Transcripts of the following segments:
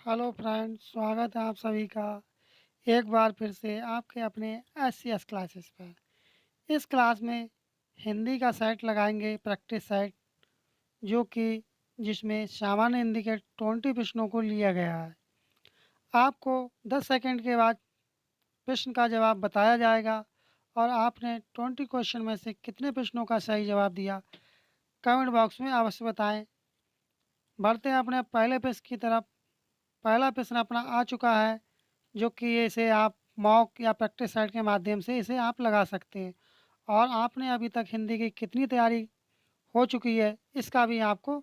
Hello friends, स्वागत है आप सभी का एक बार फिर से आपके अपने एस क्लासेस पर। इस क्लास में हिंदी का सेट लगाएंगे, प्रैक्टिस सेट, जो कि जिसमें सामान्य हिंदी के 20 प्रश्नों को लिया गया है। आपको 10 सेकंड के बाद प्रश्न का जवाब बताया जाएगा और आपने 20 क्वेश्चन में से कितने प्रश्नों का सही जवाब दिया, कमेंट बॉक्स में अवश्य बताएं। बढ़ते हैं अपने पहले प्रश्न की तरफ। पहला प्रश्न अपना आ चुका है, जो कि इसे आप मॉक या प्रैक्टिस सेट के माध्यम से इसे आप लगा सकते हैं। और आपने अभी तक हिंदी की कितनी तैयारी हो चुकी है, इसका भी आपको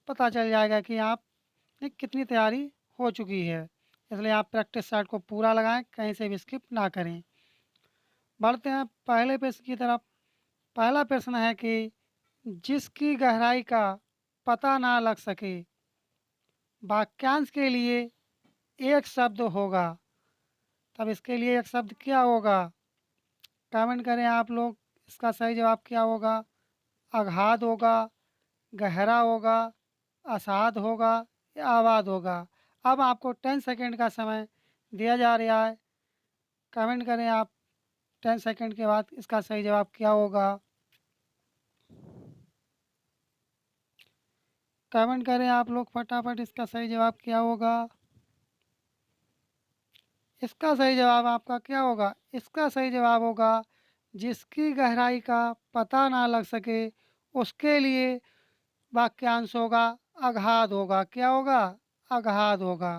पता चल जाएगा कि आपने कितनी तैयारी हो चुकी है। इसलिए आप प्रैक्टिस सेट को पूरा लगाएं, कहीं से भी स्किप ना करें। बढ़ते हैं पहले प्रश्न की तरफ। पहला प्रश्न है कि जिसकी गहराई का पता ना लग सके, वाक्यांश के लिए एक शब्द होगा। तब इसके लिए एक शब्द क्या होगा? कमेंट करें आप लोग। इसका सही जवाब क्या होगा? अगाध होगा, गहरा होगा, असाध होगा या आबाद होगा। अब आपको 10 सेकंड का समय दिया जा रहा है। कमेंट करें आप 10 सेकंड के बाद इसका सही जवाब क्या होगा। कमेंट करें आप लोग फटाफट, इसका सही जवाब क्या होगा। इसका सही जवाब आपका क्या होगा? इसका सही जवाब होगा जिसकी गहराई का पता ना लग सके, उसके लिए वाक्यांश होगा अगाध होगा। क्या होगा? अगाध होगा।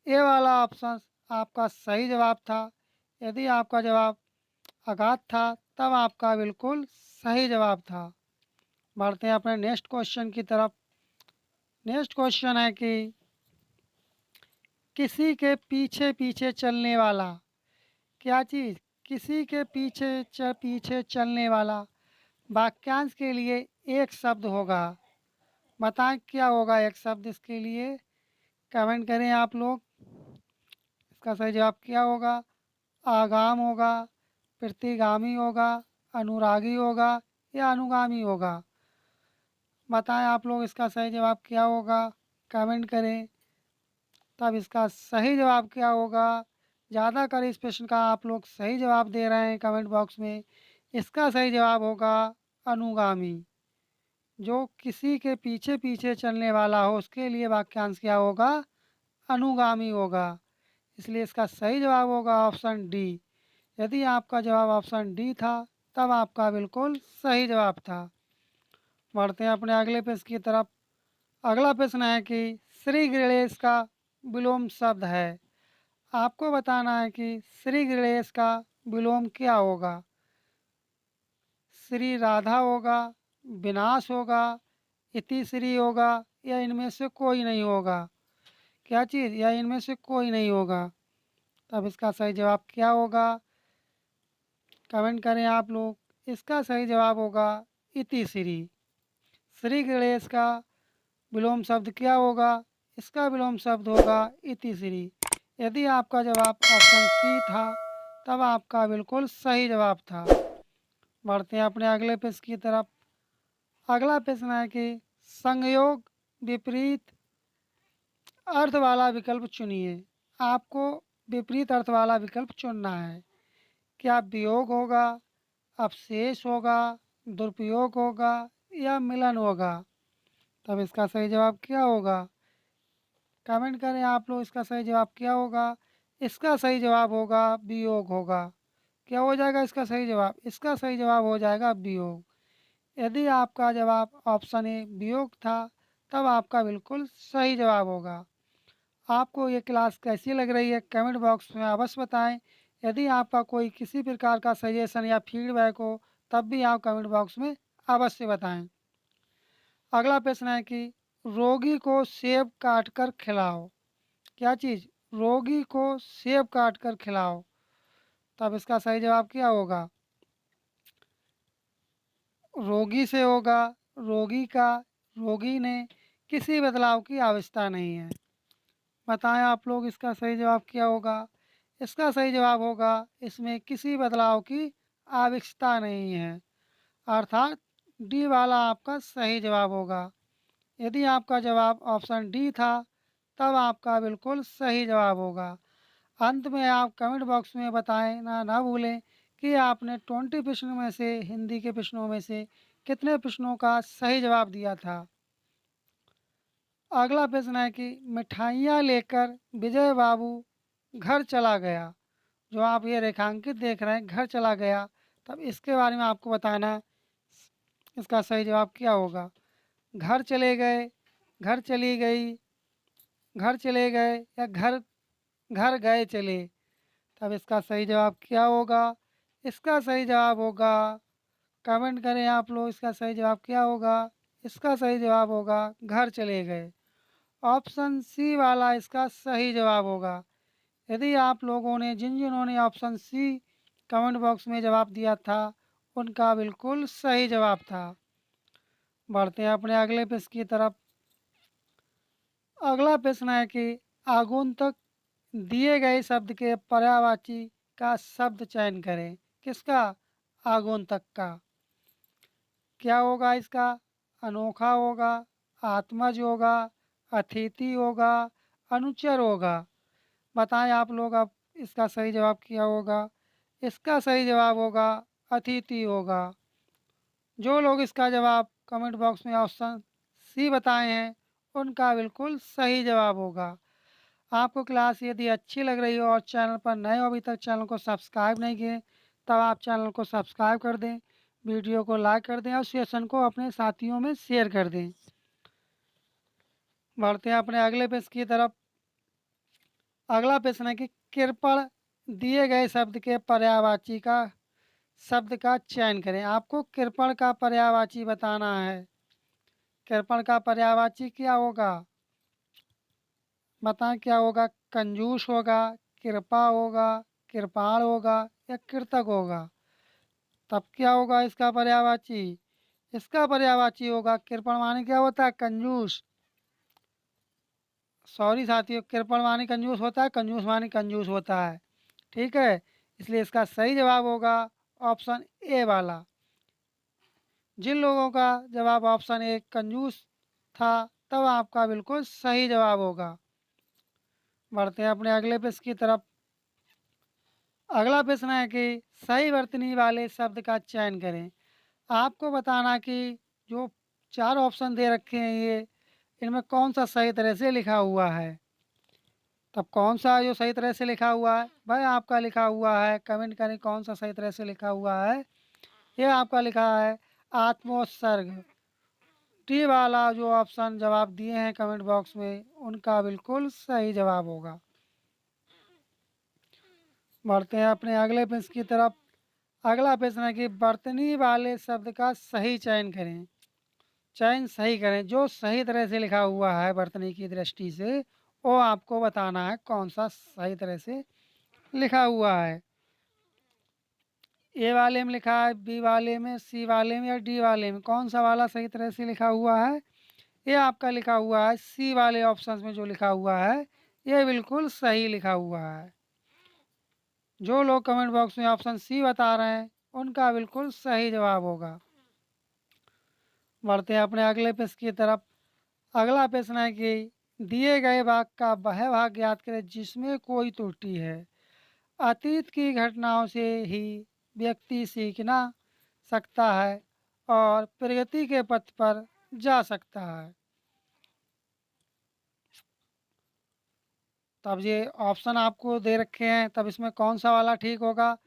ये वाला ऑप्शन आपका सही जवाब था। यदि आपका जवाब अगाध था, तब आपका बिल्कुल सही जवाब था। बढ़ते हैं अपने नेक्स्ट क्वेश्चन की तरफ। नेक्स्ट क्वेश्चन है कि किसी के पीछे पीछे चलने वाला। क्या चीज़? किसी के पीछे चलने वाला वाक्यांश के लिए एक शब्द होगा। बताएं क्या होगा एक शब्द इसके लिए। कमेंट करें आप लोग। इसका सही जवाब क्या होगा? आगाम होगा, प्रतिगामी होगा, अनुरागी होगा या अनुगामी होगा। बताएं आप लोग इसका सही जवाब क्या होगा। कमेंट करें। तब इसका सही जवाब क्या होगा? ज़्यादातर इस प्रश्न का आप लोग सही जवाब दे रहे हैं कमेंट बॉक्स में। इसका सही जवाब होगा अनुगामी। जो किसी के पीछे पीछे चलने वाला हो, उसके लिए वाक्यांश क्या होगा? अनुगामी होगा। इसलिए इसका सही जवाब होगा ऑप्शन डी। यदि आपका जवाब ऑप्शन डी था, तब आपका बिल्कुल सही जवाब था। बढ़ते हैं अपने अगले प्रश्न की तरफ। अगला प्रश्न है कि श्री गणेश का विलोम शब्द है। आपको बताना है कि श्री गणेश का विलोम क्या होगा। श्री राधा होगा, विनाश होगा, इति श्री होगा या इनमें से कोई नहीं होगा। क्या चीज़? या इनमें से कोई नहीं होगा। तब इसका सही जवाब क्या होगा? कमेंट करें आप लोग। इसका सही जवाब होगा इति श्री। श्री गणेश का विलोम शब्द क्या होगा? इसका विलोम शब्द होगा इति श्री। यदि आपका जवाब ऑप्शन सी था, तब आपका बिल्कुल सही जवाब था। बढ़ते हैं अपने अगले प्रश्न की तरफ। अगला प्रश्न है कि संयोग विपरीत अर्थ वाला विकल्प चुनिए। आपको विपरीत अर्थ वाला विकल्प चुनना है। क्या वियोग होगा, अपशेष होगा, दुरुपयोग होगा या मिलन होगा। तब इसका सही जवाब क्या होगा? कमेंट करें आप लोग। इसका सही जवाब क्या होगा? इसका सही जवाब होगा वियोग होगा। क्या हो जाएगा इसका सही जवाब? इसका सही जवाब हो जाएगा वियोग। यदि आपका जवाब ऑप्शन ए वियोग था, तब आपका बिल्कुल सही जवाब होगा। आपको ये क्लास कैसी लग रही है, कमेंट बॉक्स में अवश्य बताएं। यदि आपका कोई किसी प्रकार का सजेशन या फीडबैक हो, तब भी आप कमेंट बॉक्स में अवश्य बताएं। अगला प्रश्न है कि रोगी को सेब काट कर खिलाओ। क्या चीज़? रोगी को सेब काट कर खिलाओ। तब इसका सही जवाब क्या होगा? रोगी से होगा, रोगी का, रोगी ने, किसी बदलाव की आवश्यकता नहीं है। बताएं आप लोग इसका सही जवाब क्या होगा। इसका सही जवाब होगा इसमें किसी बदलाव की आवश्यकता नहीं है, अर्थात डी वाला आपका सही जवाब होगा। यदि आपका जवाब ऑप्शन डी था, तब आपका बिल्कुल सही जवाब होगा। अंत में आप कमेंट बॉक्स में बताएं ना भूलें कि आपने 20 प्रश्नों में से हिंदी के प्रश्नों में से कितने प्रश्नों का सही जवाब दिया था। अगला प्रश्न है कि मिठाइयाँ लेकर विजय बाबू घर चला गया। जो आप ये रेखांकित देख रहे हैं घर चला गया, तब इसके बारे में आपको बताना है इसका सही जवाब क्या होगा। घर चले गए, घर चली गई, घर चले गए या घर घर गए चले, तब इसका सही जवाब क्या होगा। इसका सही जवाब होगा, कमेंट करें आप लोग, इसका सही जवाब क्या होगा। इसका सही जवाब होगा घर चले गए। ऑप्शन सी वाला इसका सही जवाब होगा। यदि आप लोगों ने जिन्होंने ऑप्शन सी कमेंट बॉक्स में जवाब दिया था, उनका बिल्कुल सही जवाब था। बढ़ते हैं अपने अगले प्रश्न की तरफ। अगला प्रश्न है कि आगुन्तक दिए गए शब्द के पर्यायवाची का शब्द चयन करें। किसका? आगुन्तक का। क्या होगा इसका? अनोखा होगा, आत्मज होगा, अतिथि होगा, अनुचर होगा। बताएं आप लोग अब इसका सही जवाब क्या होगा। इसका सही जवाब होगा अतिथि होगा। जो लोग इसका जवाब कमेंट बॉक्स में ऑप्शन सी बताए हैं, उनका बिल्कुल सही जवाब होगा। आपको क्लास यदि अच्छी लग रही हो और चैनल पर नए हो, अभी तक चैनल को सब्सक्राइब नहीं किए, तब आप चैनल को सब्सक्राइब कर दें, वीडियो को लाइक कर दें और सेशन को अपने साथियों में शेयर कर दें। बढ़ते हैं अपने अगले प्रश्न की तरफ। अगला प्रश्न है कि कृपण दिए गए शब्द के पर्यायवाची का शब्द का चयन करें। आपको कृपण का पर्यायवाची बताना है। कृपण का पर्यायवाची क्या होगा? बताएं क्या होगा। कंजूस होगा, कृपा होगा, कृपाण होगा या कृतक होगा। तब क्या होगा इसका पर्यायवाची? इसका पर्यायवाची होगा कृपण माने क्या होता है? कंजूस। सॉरी साथियों, कृपण माने कंजूस होता है, कंजूस माने कंजूस होता है। ठीक है, इसलिए इसका सही जवाब होगा ऑप्शन ए वाला। जिन लोगों का जवाब ऑप्शन ए कंजूस था, तब आपका बिल्कुल सही जवाब होगा। बढ़ते हैं अपने अगले प्रश्न की तरफ। अगला प्रश्न है कि सही वर्तनी वाले शब्द का चयन करें। आपको बताना कि जो 4 ऑप्शन दे रखे हैं ये, इनमें कौन सा सही तरह से लिखा हुआ है। तब कौन सा जो सही तरह से लिखा हुआ है भाई आपका लिखा हुआ है, कमेंट करें कौन सा सही तरह से लिखा हुआ है। ये आपका लिखा है आत्मोत्सर्ग। डी वाला जो ऑप्शन जवाब दिए हैं कमेंट बॉक्स में, उनका बिल्कुल सही जवाब होगा। बढ़ते हैं अपने अगले प्रश्न की तरफ। अगला प्रश्न है कि वर्तनी वाले शब्द का सही चयन करें। चयन सही करें, जो सही तरह से लिखा हुआ है वर्तनी की दृष्टि से, वो आपको बताना है कौन सा सही तरह से लिखा हुआ है। ए वाले में लिखा है, बी वाले में, सी वाले में या डी वाले में, कौन सा वाला सही तरह से लिखा हुआ है। ये आपका लिखा हुआ है सी वाले ऑप्शन में जो लिखा हुआ है, ये बिल्कुल सही लिखा हुआ है। जो लोग कमेंट बॉक्स में ऑप्शन सी बता रहे हैं, उनका बिल्कुल सही जवाब होगा। बढ़ते हैं अपने अगले प्रश्न की तरफ। अगला प्रश्न है कि दिए गए वाक्य का वह भाग याद करें जिसमें कोई त्रुटि है। अतीत की घटनाओं से ही व्यक्ति सीखना सकता है और प्रगति के पथ पर जा सकता है। तब ये ऑप्शन आपको दे रखे हैं, तब इसमें कौन सा वाला ठीक होगा।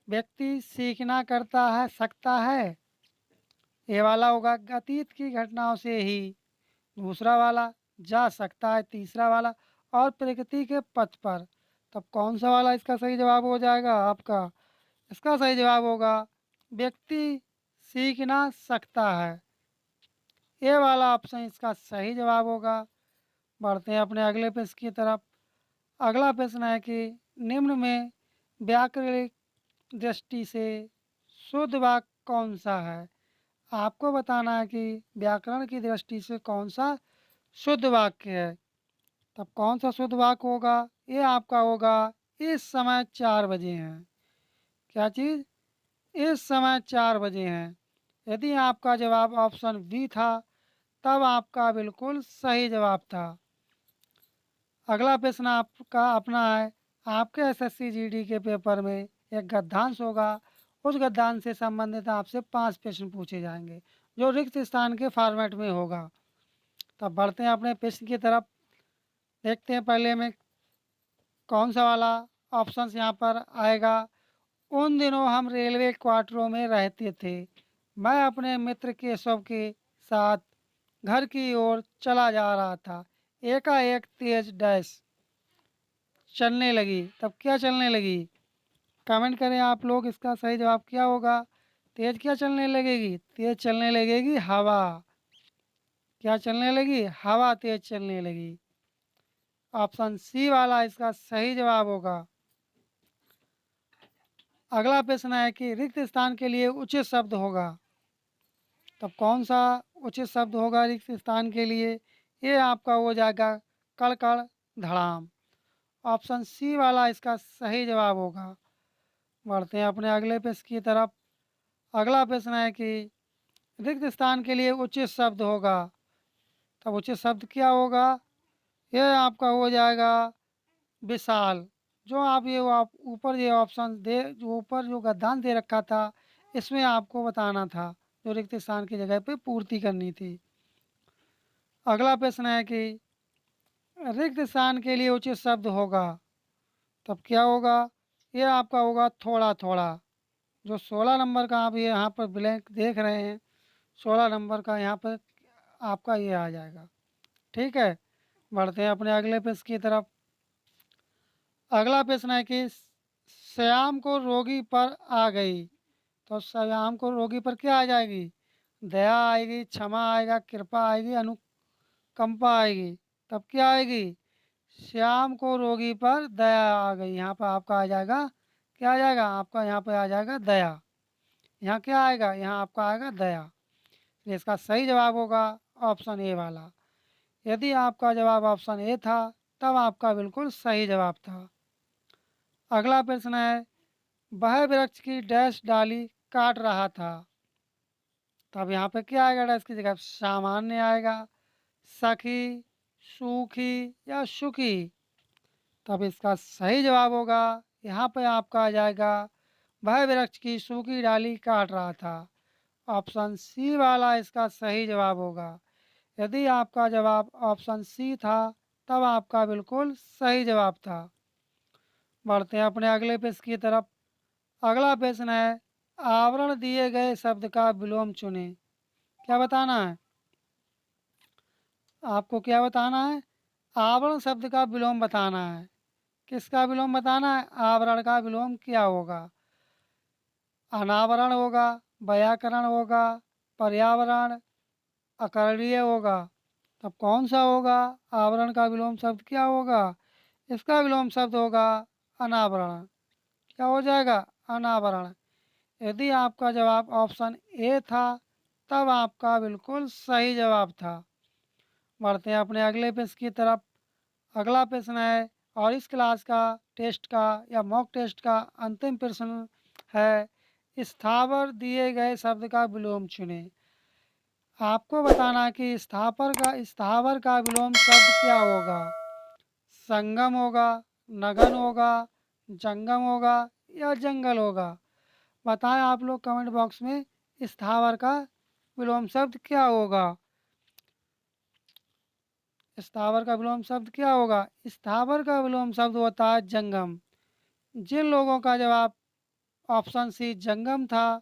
व्यक्ति सीखना करता है सकता है, ये वाला होगा अतीत की घटनाओं से ही। दूसरा वाला जा सकता है, तीसरा वाला और प्रगति के पथ पर। तब कौन सा वाला इसका सही जवाब हो जाएगा आपका। इसका सही जवाब होगा व्यक्ति सीखना सकता है, ये वाला ऑप्शन इसका सही जवाब होगा। बढ़ते हैं अपने अगले प्रश्न की तरफ। अगला प्रश्न है कि निम्न में व्याकरणिक दृष्टि से शुद्ध वाक्य कौन सा है। आपको बताना है कि व्याकरण की दृष्टि से कौन सा शुद्ध वाक्य है। तब कौन सा शुद्ध वाक्य होगा। ये आपका होगा इस समय 4 बजे हैं। क्या चीज़? इस समय 4 बजे हैं। यदि आपका जवाब ऑप्शन बी था, तब आपका बिल्कुल सही जवाब था। अगला प्रश्न आपका अपना है, आपके एसएससी जीडी के पेपर में एक गद्यांश होगा, उस गद्यांश से संबंधित आपसे 5 प्रश्न पूछे जाएंगे जो रिक्त स्थान के फॉर्मेट में होगा। तब बढ़ते हैं अपने प्रश्न की तरफ। देखते हैं पहले में कौन सा वाला ऑप्शन यहाँ पर आएगा। उन दिनों हम रेलवे क्वार्टरों में रहते थे। मैं अपने मित्र केशव के साथ घर की ओर चला जा रहा था। एकाएक तेज डैश चलने लगी। तब क्या चलने लगी? कमेंट करें आप लोग, इसका सही जवाब क्या होगा। तेज क्या चलने लगेगी? तेज चलने लगेगी हवा। क्या चलने लगी? हवा तेज चलने लगी। ऑप्शन सी वाला इसका सही जवाब होगा। अगला प्रश्न है कि रिक्त स्थान के लिए उचित शब्द होगा। तब कौन सा उचित शब्द होगा रिक्त स्थान के लिए? ये आपका हो जाएगा कड़कड़ धड़ाम। ऑप्शन सी वाला इसका सही जवाब होगा। बढ़ते हैं अपने अगले प्रश्न की तरफ। अगला प्रश्न है कि रिक्त स्थान के लिए उचित शब्द होगा। तब उचित शब्द क्या होगा? यह आपका हो जाएगा विशाल। जो आप ऊपर ये ऑप्शन दे, जो ऊपर जो गद्यांश दे रखा था, इसमें आपको बताना था, जो रिक्त स्थान की जगह पे पूर्ति करनी थी। अगला प्रश्न है कि रिक्त स्थान के लिए उचित शब्द होगा। तब क्या होगा? ये आपका होगा थोड़ा थोड़ा। जो 16 नंबर का आप ये यहाँ पर ब्लैंक देख रहे हैं, 16 नंबर का यहाँ पर आपका ये आ जाएगा। ठीक है, बढ़ते हैं अपने अगले प्रश्न की तरफ। अगला प्रश्न है कि श्याम को रोगी पर आ गई। तो श्याम को रोगी पर क्या आ जाएगी? दया आएगी, क्षमा आएगा, कृपा आएगी, अनुकंपा आएगी। तब क्या आएगी? श्याम को रोगी पर दया आ गई। यहाँ पर आपका आ जाएगा, क्या आ जाएगा आपका? यहाँ पर आ जाएगा दया। यहाँ क्या आएगा? यहाँ आपका आएगा दया। तो इसका सही जवाब होगा ऑप्शन ए वाला। यदि आपका जवाब ऑप्शन ए था, तब आपका बिल्कुल सही जवाब था। अगला प्रश्न है, वह वृक्ष की डैश डाली काट रहा था। तब यहाँ पे क्या आएगा? डैश की जगह सामान्य आएगा, सखी, सूखी या सुखी। तब इसका सही जवाब होगा, यहाँ पे आपका आ जाएगा वह वृक्ष की सूखी डाली काट रहा था। ऑप्शन सी वाला इसका सही जवाब होगा। यदि आपका जवाब ऑप्शन सी था, तब आपका बिल्कुल सही जवाब था। बढ़ते हैं अपने अगले प्रश्न की तरफ। अगला प्रश्न है, आवरण दिए गए शब्द का विलोम चुनें। क्या बताना है आपको? क्या बताना है? आवरण शब्द का विलोम बताना है। किसका विलोम बताना है? आवरण का विलोम क्या होगा? अनावरण होगा, व्याकरण होगा, पर्यावरण, अकरणीय होगा। तब कौन सा होगा? आवरण का विलोम शब्द क्या होगा? इसका विलोम शब्द होगा अनावरण। क्या हो जाएगा? अनावरण। यदि आपका जवाब ऑप्शन ए था, तब आपका बिल्कुल सही जवाब था। बढ़ते हैं अपने अगले प्रश्न की तरफ। अगला प्रश्न है, और इस क्लास का टेस्ट का या मॉक टेस्ट का अंतिम प्रश्न है, स्थावर दिए गए शब्द का विलोम चुनें। आपको बताना है कि स्थावर का विलोम शब्द क्या होगा? संगम होगा, नगन होगा, जंगम होगा या जंगल होगा। बताएं आप लोग कमेंट बॉक्स में, स्थावर का विलोम शब्द क्या होगा? स्थावर का विलोम शब्द क्या होगा? स्थावर का विलोम शब्द होता है जंगम। जिन लोगों का जवाब ऑप्शन सी जंगम था,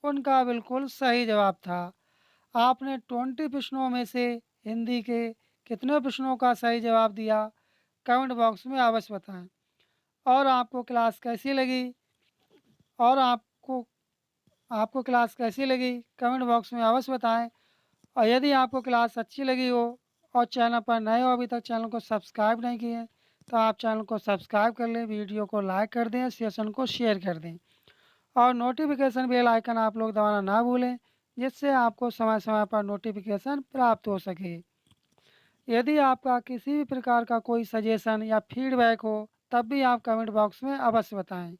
उनका बिल्कुल सही जवाब था। आपने 20 प्रश्नों में से हिंदी के कितने प्रश्नों का सही जवाब दिया, कमेंट बॉक्स में अवश्य बताएं। और आपको क्लास कैसी लगी, और आपको क्लास कैसी लगी, कमेंट बॉक्स में अवश्य बताएं। और यदि आपको क्लास अच्छी लगी हो और चैनल पर नए हो, अभी तक चैनल को सब्सक्राइब नहीं किए हैं, तो आप चैनल को सब्सक्राइब कर लें, वीडियो को लाइक कर दें, सेशन को शेयर कर दें और नोटिफिकेशन बेल आइकन आप लोग दबाना ना भूलें, जिससे आपको समय समय पर नोटिफिकेशन प्राप्त हो सके। यदि आपका किसी भी प्रकार का कोई सजेशन या फीडबैक हो, तब भी आप कमेंट बॉक्स में अवश्य बताएं।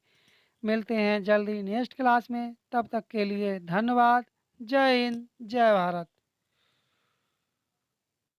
मिलते हैं जल्दी नेक्स्ट क्लास में, तब तक के लिए धन्यवाद। जय हिंद, जय भारत।